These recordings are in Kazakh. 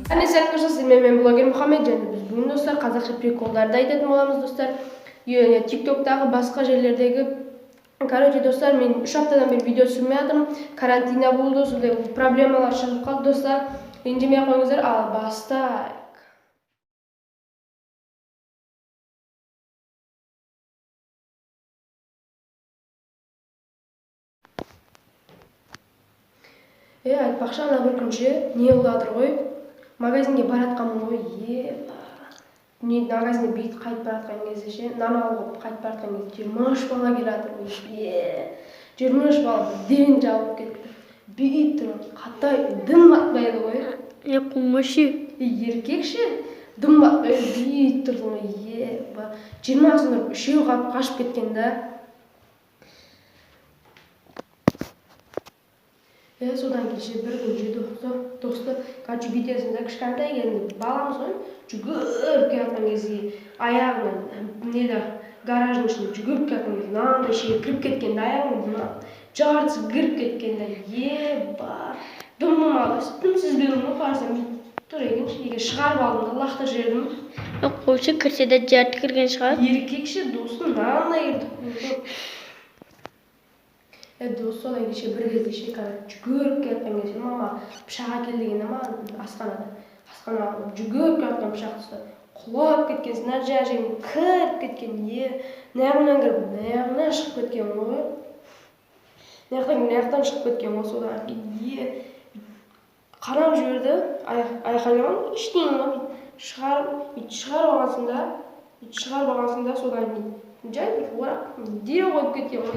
Әнесі arkadaşlar, мен блогер Мұхаммед, және біз бүгін достар қазақша приколдарды айтатын боламыз достар. TikTok'тағы басқа жерлердегі достар, мен 3 аптадан бері видео түсірмей жатырмын. Карантина болды, сондай проблемалар шығып қалды достар. Ренжімей қойыңыздар, ал бастайық. Айтпақшы, ана бір күнше не болды жатыр ғой? Магазинге баратқанмын ғой, магазинде бейт қайтып баратқан кезде ше, нан алып қайтып баратқан кезде 23 бала келе жатыр ғой. 23 бала бірден жауып кетті. Бейт тұрып, қатай дым батпайды ғой. Қумашы. Еркек ше, дым батпайды, бейт тұрды ғой. 20-сында үшеу қашып кеткен да. Содан кеше бір күн досты, битесінде кішкентай кезінде баламыз ғой, жүгіріп келатқан кезде аяғынан гараждың ішінде жүгіріп келатқан кезде мынандай шеге кіріп кеткенде аяғының жартысы кіріп кеткенде дымым алды, дымсызбедім ғой, қарасам тұр екенші, егер шығарып алдым да лақтырып жібердім. Қойшы кірсе де жарты кірген шығар. Еркекші достым мынандай кірді. Досы содан кеше бір кезде жүгіріп келатқан кезде мама пышақ әкел дегенде маған асханаға жүгіріп келатқан пышақ түсті. Құлап кеткен, сына жеріне кіріп кеткен, нағынан кіріп, нағынан шығып кеткен ғой. Нағынан шығып кеткен ғой, содан қарап жіберді, айқайлаған, ештеңе шығарып алғансында содан жай орақ дереу қойып кеткен ғой.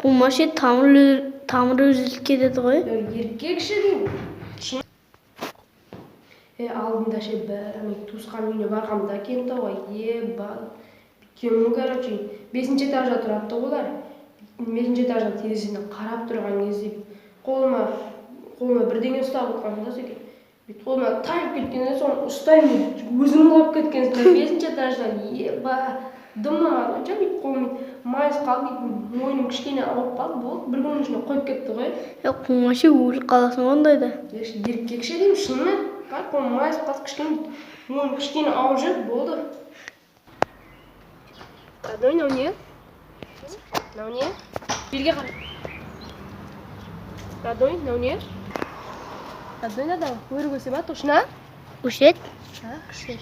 Қумашы тамыры үзіліп кетеді ғой. Еркекші деймін. Алдында ше бір туысқан үйіне барғанда кенті ғой. Кемін, короче, 5-ші этажда тұрады олар. 5-ші этаждан терезеден қарап тұрған кезде қолыма бірдеңе ұстап отқан да екен. Қолыма тайып кеткенде соны ұстаймын, өзім құлап кеткенсін. 5-ші этаждан дымнан алғанша қолым майыс қалып, мойным кішкене ауырып қалды, болды, бір күннің ішінде қойып кетті ғой. Қумашы өліп қаласың ондайда. Еркекші деймін, шынымен. Қолым майыс қалды, кішкене, мойным кішкене ауырып жүріп, болды. Родной, мынау не? Мынау не? Жерге қара. Родной, мынау не? Родной надо, өрік өсе ба, тошына? Өсет? Өсет.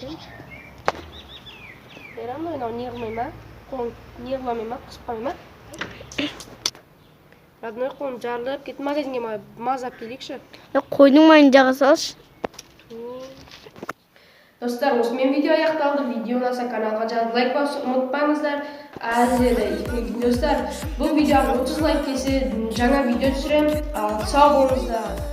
Мынау не қылмай ма? Қолын не қыламай ма? Қысып қамай ма? Родной, қолын жарылып кетті, магазинге мазап келейікші. Қойдың майын жаға салшы. Достар, осымен видео аяқталды. Видео ұнаса каналға жазып лайк басуды ұмытпаңыздар. Достар, бұл видеоға 30 лайк келсе жаңа видео түсіремін. Сау болыңыздар.